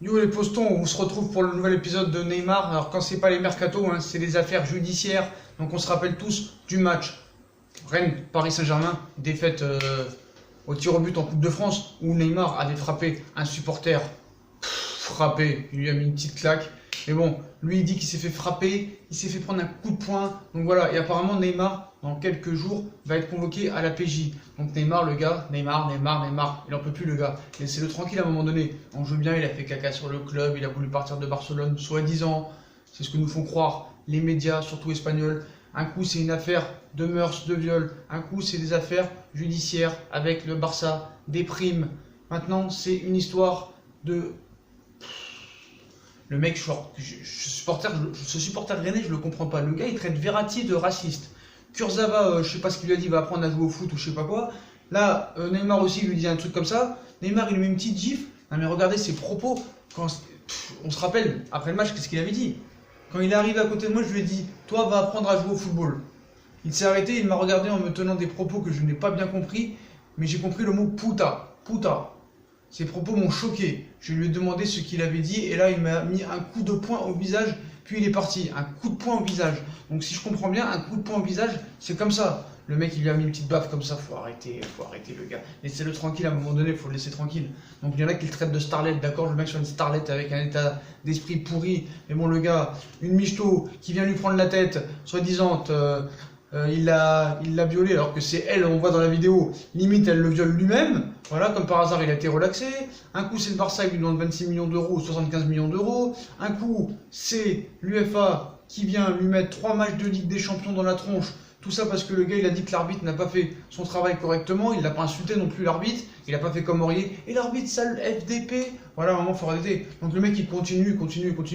Yo les postons, on se retrouve pour le nouvel épisode de Neymar. Alors quand c'est pas les mercatos, hein, c'est les affaires judiciaires. Donc on se rappelle tous du match Rennes-Paris Saint-Germain, défaite au tir au but en Coupe de France, où Neymar avait frappé un supporter. Frappé, il lui a mis une petite claque. Mais bon, lui il dit qu'il s'est fait frapper, il s'est fait prendre un coup de poing. Donc voilà, et apparemment Neymar, dans quelques jours, va être convoqué à la PJ. Donc Neymar, le gars, Neymar, il en peut plus le gars. Laissez-le tranquille à un moment donné. On joue bien, il a fait caca sur le club, il a voulu partir de Barcelone, soi-disant. C'est ce que nous font croire les médias, surtout espagnols. Un coup c'est une affaire de mœurs, de viol. Un coup c'est des affaires judiciaires avec le Barça, des primes. Maintenant c'est une histoire de... Le mec, ce supporter rennais, je le comprends pas. Le gars, il traite Verratti de raciste. Kurzawa, je sais pas ce qu'il lui a dit, va apprendre à jouer au foot ou je sais pas quoi. Là, Neymar aussi lui dit un truc comme ça. Neymar, il lui met une petite gifle. Non mais regardez ses propos. On se rappelle, après le match, qu'est-ce qu'il avait dit? Quand il est arrivé à côté de moi, je lui ai dit, toi, va apprendre à jouer au football. Il s'est arrêté, il m'a regardé en me tenant des propos que je n'ai pas bien compris, mais j'ai compris le mot puta. Puta. Ses propos m'ont choqué. Je lui ai demandé ce qu'il avait dit et là il m'a mis un coup de poing au visage, puis il est parti. Un coup de poing au visage. Donc si je comprends bien, un coup de poing au visage, c'est comme ça. Le mec il lui a mis une petite baffe comme ça, faut arrêter le gars. Laissez-le tranquille à un moment donné, faut le laisser tranquille. Donc il y en a qui le traitent de starlet, d'accord, le mec sur une starlet avec un état d'esprit pourri. Mais bon le gars, une michto qui vient lui prendre la tête, soi-disant... il l'a violée alors que c'est elle, on voit dans la vidéo, limite elle le viole lui-même. Voilà, comme par hasard il a été relaxé. Un coup c'est le Barça qui lui demande 26 millions d'euros ou 75 millions d'euros. Un coup c'est l'UEFA qui vient lui mettre 3 matchs de Ligue des Champions dans la tronche. Tout ça parce que le gars il a dit que l'arbitre n'a pas fait son travail correctement. Il n'a pas insulté non plus l'arbitre. Il n'a pas fait comme Aurier. Et l'arbitre sale FDP. Voilà, à un moment faut arrêter. Donc le mec il continue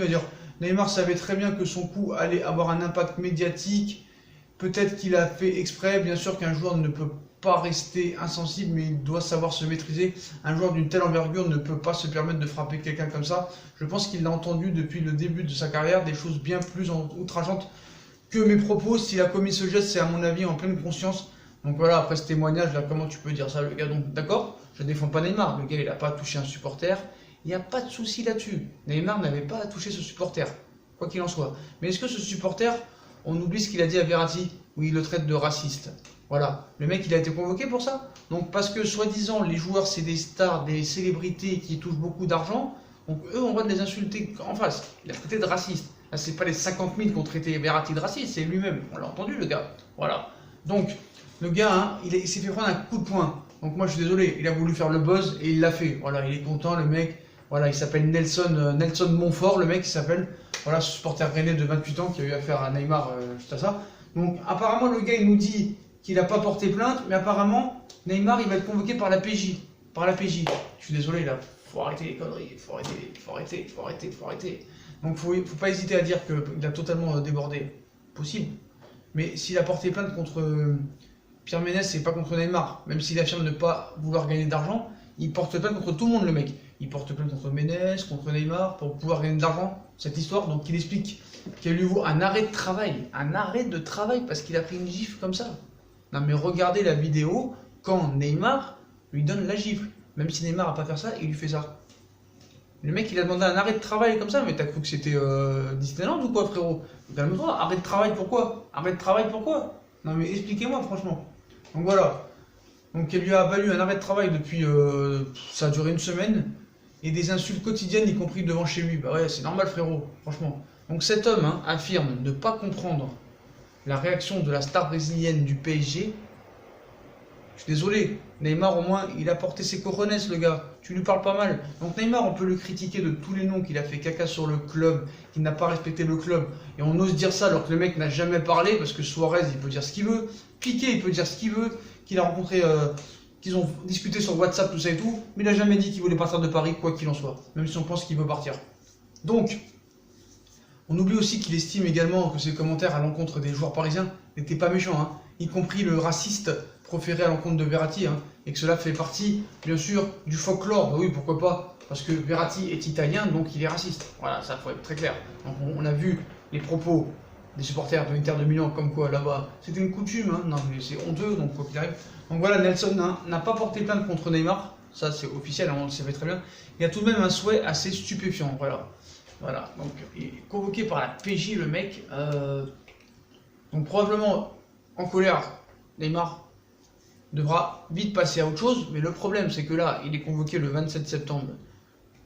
à dire Neymar savait très bien que son coup allait avoir un impact médiatique. Peut-être qu'il a fait exprès, bien sûr qu'un joueur ne peut pas rester insensible, mais il doit savoir se maîtriser. Un joueur d'une telle envergure ne peut pas se permettre de frapper quelqu'un comme ça. Je pense qu'il a entendu depuis le début de sa carrière des choses bien plus outrageantes que mes propos. S'il a commis ce geste, c'est à mon avis en pleine conscience. Donc voilà, après ce témoignage, là, comment tu peux dire ça, le gars? Donc d'accord, je ne défends pas Neymar. Le gars, il n'a pas touché un supporter. Il n'y a pas de souci là-dessus. Neymar n'avait pas à toucher ce supporter, quoi qu'il en soit. Mais est-ce que ce supporter... On oublie ce qu'il a dit à Verratti, où il le traite de raciste. Voilà. Le mec, il a été convoqué pour ça. Donc, parce que, soi-disant, les joueurs, c'est des stars, des célébrités qui touchent beaucoup d'argent, donc eux, on va les insulter en face. Il a traité de raciste. Là, c'est pas les 50 000 qui ont traité Verratti de raciste, c'est lui-même. On l'a entendu, le gars. Voilà. Donc, le gars, hein, il s'est fait prendre un coup de poing. Donc, moi, je suis désolé. Il a voulu faire le buzz et il l'a fait. Voilà, il est content, le mec. Voilà, il s'appelle Nelson Montfort, le mec, il s'appelle. Voilà, ce supporter rennais de 28 ans qui a eu affaire à Neymar juste à ça. Donc, apparemment, le gars, il nous dit qu'il n'a pas porté plainte, mais apparemment, Neymar, il va être convoqué par la PJ. Par la PJ. Je suis désolé, là. Faut arrêter les conneries. Faut arrêter. Donc, faut pas hésiter à dire qu'il a totalement débordé. Possible. Mais s'il a porté plainte contre Pierre Ménès et pas contre Neymar, même s'il affirme ne pas vouloir gagner d'argent, il porte plainte contre tout le monde, le mec. Il porte plainte contre Ménès, contre Neymar, pour pouvoir gagner de l'argent, cette histoire. Donc il explique qu'il lui vaut un arrêt de travail. Un arrêt de travail parce qu'il a pris une gifle comme ça. Non mais regardez la vidéo quand Neymar lui donne la gifle. Même si Neymar n'a pas fait ça, il lui fait ça. Le mec il a demandé un arrêt de travail comme ça, mais t'as cru que c'était Disneyland ou quoi, frérot? Calme-toi, arrêt de travail pourquoi? Arrêt de travail pourquoi? Non mais expliquez-moi franchement. Donc voilà. Donc elle lui a valu un arrêt de travail depuis, ça a duré une semaine, et des insultes quotidiennes, y compris devant chez lui. Bah ouais, c'est normal frérot, franchement. Donc cet homme affirme ne pas comprendre la réaction de la star brésilienne du PSG. Je suis désolé, Neymar au moins, il a porté ses cojones le gars, tu lui parles pas mal. Donc Neymar, on peut le critiquer de tous les noms, qu'il a fait caca sur le club, qu'il n'a pas respecté le club. Et on ose dire ça alors que le mec n'a jamais parlé, parce que Suarez, il peut dire ce qu'il veut, Piqué, il peut dire ce qu'il veut, qu'il a rencontré, qu'ils ont discuté sur WhatsApp, tout ça et tout, mais il n'a jamais dit qu'il voulait partir de Paris, quoi qu'il en soit, même si on pense qu'il veut partir. Donc, on oublie aussi qu'il estime également que ses commentaires à l'encontre des joueurs parisiens n'étaient pas méchants, y compris le raciste proféré à l'encontre de Verratti, et que cela fait partie, bien sûr, du folklore. Bah oui, pourquoi pas? Parce que Verratti est italien, donc il est raciste. Voilà, ça faut être très clair. Donc on a vu les propos des supporters de l'Inter de Milan, comme quoi là-bas, c'était une coutume, non mais c'est honteux, donc quoi qu'il arrive. Donc voilà, Nelson n'a pas porté plainte contre Neymar, Ça, c'est officiel, hein, on le savait très bien. Il a tout de même un souhait assez stupéfiant. Voilà. Donc, il est convoqué par la PJ, le mec. Donc, probablement en colère, Neymar devra vite passer à autre chose. Mais le problème, c'est que là, il est convoqué le 27 septembre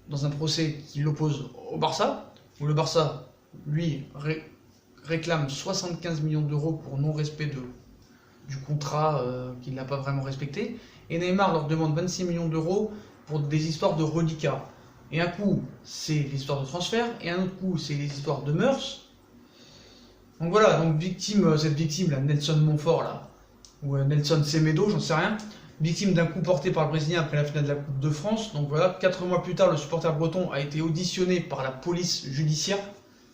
dans un procès qui l'oppose au Barça, où le Barça, lui, réclame 75 millions d'euros pour non-respect du contrat qu'il n'a pas vraiment respecté. Et Neymar leur demande 26 millions d'euros pour des histoires de reliquats. Et un coup, c'est l'histoire de transfert, et un autre coup, c'est les histoires de mœurs. Donc voilà, donc cette victime, là, Nelson Montfort, là, ou Nelson Semedo, j'en sais rien, victime d'un coup porté par le Brésilien après la finale de la Coupe de France. Donc voilà, 4 mois plus tard, le supporter breton a été auditionné par la police judiciaire,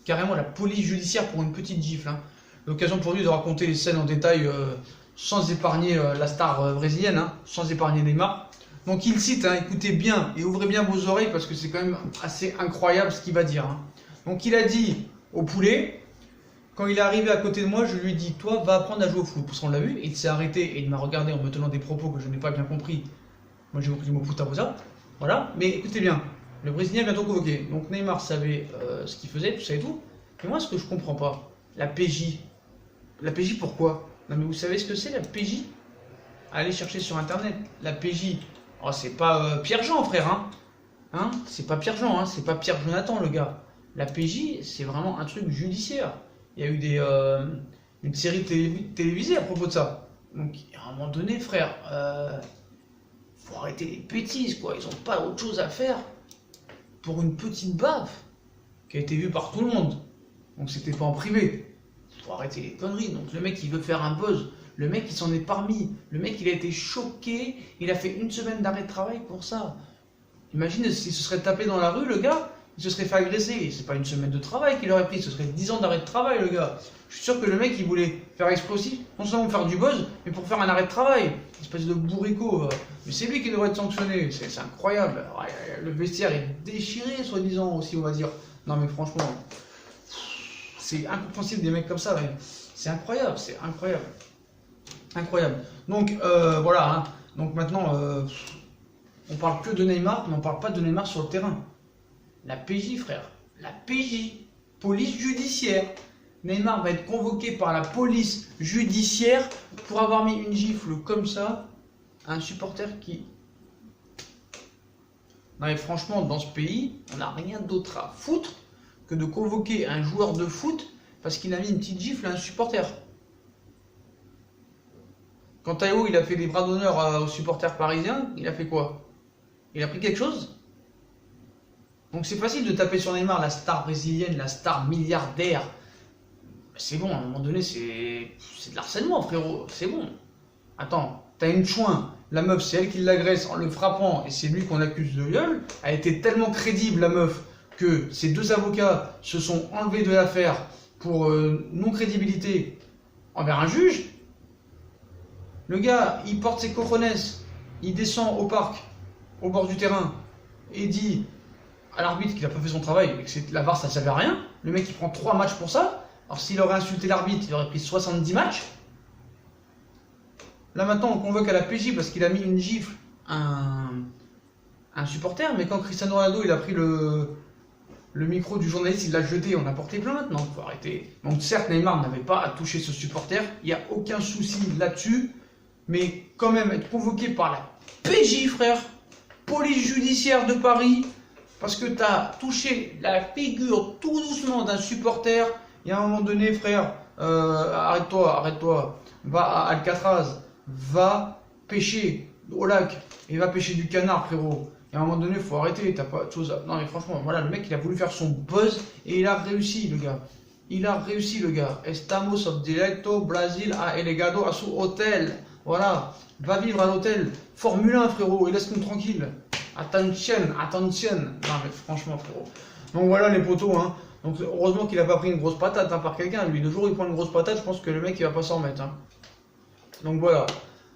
carrément la police judiciaire pour une petite gifle. Hein. L'occasion pour lui de raconter les scènes en détail sans épargner la star brésilienne, hein, sans épargner Neymar. Donc il cite, hein, écoutez bien et ouvrez bien vos oreilles parce que c'est quand même assez incroyable ce qu'il va dire. Hein. Donc il a dit au poulet, quand il est arrivé à côté de moi, je lui ai dit, toi va apprendre à jouer au foot. Parce qu'on l'a vu, et il s'est arrêté et il m'a regardé en me tenant des propos que je n'ai pas bien compris. Moi j'ai compris le mot foot à ça. Voilà, mais écoutez bien, le Brésilien est bientôt convoqué. Donc Neymar savait ce qu'il faisait, tout ça et tout. Mais moi ce que je comprends pas, la PJ. La PJ pourquoi? Non mais vous savez ce que c'est la PJ? Allez chercher sur internet. La PJ. Oh, c'est pas Pierre-Jean, frère, hein, c'est pas Pierre-Jean, hein, c'est pas Pierre-Jonathan, le gars. La PJ, c'est vraiment un truc judiciaire. Il y a eu une série télévisée à propos de ça. Donc, à un moment donné, frère, faut arrêter les bêtises, quoi. Ils ont pas autre chose à faire pour une petite baffe qui a été vue par tout le monde. Donc, c'était pas en privé. Faut arrêter les conneries. Donc, le mec, il veut faire un buzz. Le mec, il s'en est parmi. Le mec, il a été choqué. Il a fait 1 semaine d'arrêt de travail pour ça. Imagine s'il se serait tapé dans la rue, le gars, il se serait fait agresser. C'est pas 1 semaine de travail qu'il aurait pris, ce serait 10 ans d'arrêt de travail, le gars. Je suis sûr que le mec, il voulait faire explosif, non seulement faire du buzz, mais pour faire un arrêt de travail. Espèce de bourricot. Mais c'est lui qui devrait être sanctionné. C'est incroyable. Le vestiaire est déchiré, soi-disant, aussi, on va dire. Non, mais franchement, c'est incompréhensible des mecs comme ça. C'est incroyable, c'est incroyable. Incroyable. Donc voilà, hein. Donc maintenant, on parle que de Neymar, mais on parle pas de Neymar sur le terrain. La PJ, frère. La PJ, police judiciaire. Neymar va être convoqué par la police judiciaire pour avoir mis une gifle comme ça à un supporter qui... Non mais franchement, dans ce pays, on n'a rien d'autre à foutre que de convoquer un joueur de foot parce qu'il a mis une petite gifle à un supporter. Quand Théo il a fait des bras d'honneur aux supporters parisiens, il a fait quoi? Il a pris quelque chose? Donc c'est facile de taper sur Neymar, la star brésilienne, la star milliardaire. C'est bon, à un moment donné, c'est de l'harcèlement, frérot. C'est bon. Attends, t'as une chouin. La meuf, c'est elle qui l'agresse en le frappant et c'est lui qu'on accuse de viol. Elle était tellement crédible, la meuf, que ses 2 avocats se sont enlevés de l'affaire pour non-crédibilité envers un juge. Le gars, il porte ses cojones, il descend au parc, au bord du terrain, et dit à l'arbitre qu'il n'a pas fait son travail, et que la VAR ça ne servait à rien. Le mec il prend 3 matchs pour ça. Alors s'il aurait insulté l'arbitre, il aurait pris 70 matchs. Là maintenant on convoque à la PJ parce qu'il a mis une gifle à un supporter, mais quand Cristiano Ronaldo il a pris le micro du journaliste, il l'a jeté, on a porté plainte. Non, faut arrêter. Donc certes Neymar n'avait pas à toucher ce supporter, il n'y a aucun souci là-dessus. Mais quand même être convoqué par la PJ, frère, police judiciaire de Paris, parce que tu as touché la figure tout doucement d'un supporter, et à un moment donné, frère, arrête-toi, va à Alcatraz, va pêcher au lac, et va pêcher du canard, frérot. Et à un moment donné, il faut arrêter, t'as pas de choses à... Non mais franchement, voilà, le mec, il a voulu faire son buzz, et il a réussi, le gars. Il a réussi, le gars. Estamos directo Brasil a elegado a su hotel. Voilà, va vivre à l'hôtel. Formule 1, frérot, et laisse-nous tranquille. Attention. Non, mais franchement, frérot. Donc voilà, les potos, hein. Donc heureusement qu'il a pas pris une grosse patate hein, par quelqu'un. Lui, le jour où il prend une grosse patate, je pense que le mec, il va pas s'en remettre. Hein. Donc voilà.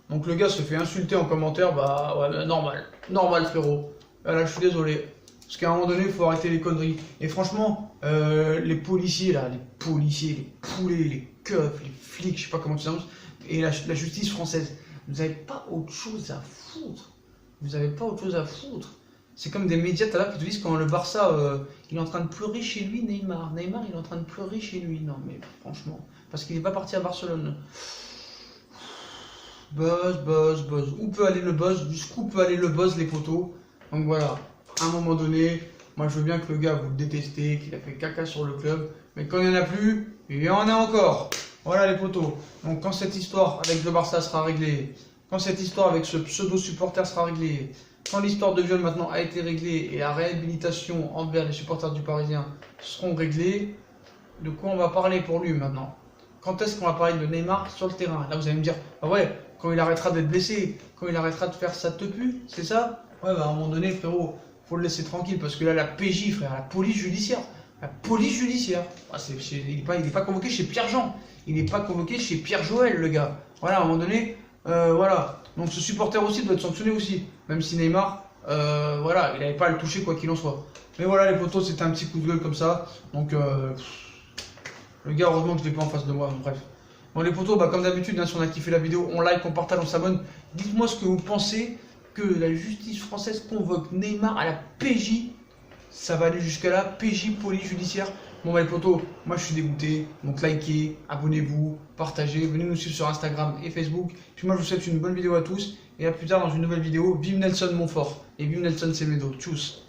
Donc le gars se fait insulter en commentaire. Bah ouais, normal, frérot. Là, je suis désolé. Parce qu'à un moment donné, il faut arrêter les conneries. Et franchement, les policiers, là, les poulets, les keufs, les flics, je sais pas comment tu dis, et la justice française, vous n'avez pas autre chose à foutre. Vous avez pas autre chose à foutre. C'est comme des médias tout à l'heure qui te disent quand le Barça, il est en train de pleurer chez lui, Neymar. Neymar, il est en train de pleurer chez lui. Non, mais franchement, parce qu'il n'est pas parti à Barcelone. Buzz. Où peut aller le buzz? Jusqu'où peut aller le buzz, les potos? Donc voilà, à un moment donné, moi je veux bien que le gars vous le détestez, qu'il a fait caca sur le club, mais quand il n'y en a plus, il y en a encore. Voilà les potos. Donc quand cette histoire avec le Barça sera réglée, quand cette histoire avec ce pseudo-supporter sera réglée, quand l'histoire de viol maintenant a été réglée et la réhabilitation envers les supporters du Parisien seront réglées, de quoi on va parler pour lui maintenant? Quand est-ce qu'on va parler de Neymar sur le terrain? Là vous allez me dire, ah ouais, quand il arrêtera d'être blessé, quand il arrêtera de faire sa tepu, c'est ça? Ouais, bah à un moment donné, frérot, faut le laisser tranquille parce que là, la PJ, frère, la police judiciaire, ah, il n'est pas convoqué chez Pierre-Jean, il n'est pas convoqué chez Pierre-Joël, le gars. Voilà, à un moment donné, voilà. Donc ce supporter aussi doit être sanctionné aussi, même si Neymar, voilà, il n'avait pas à le toucher quoi qu'il en soit. Mais voilà, les potos, c'était un petit coup de gueule comme ça. Donc, le gars, heureusement que je l'ai pas en face de moi, bref. Bon les potos, bah, comme d'habitude, hein, si on a kiffé la vidéo, on like, on partage, on s'abonne. Dites-moi ce que vous pensez que la justice française convoque Neymar à la PJ. Ça va aller jusqu'à là, PJ, police judiciaire. Bon bah les potos, moi je suis dégoûté. Donc likez, abonnez-vous, partagez, venez nous suivre sur Instagram et Facebook. Puis moi je vous souhaite une bonne vidéo à tous. Et à plus tard dans une nouvelle vidéo. Vive Nelson Montfort et vive Nelson Semedo. Tchuss.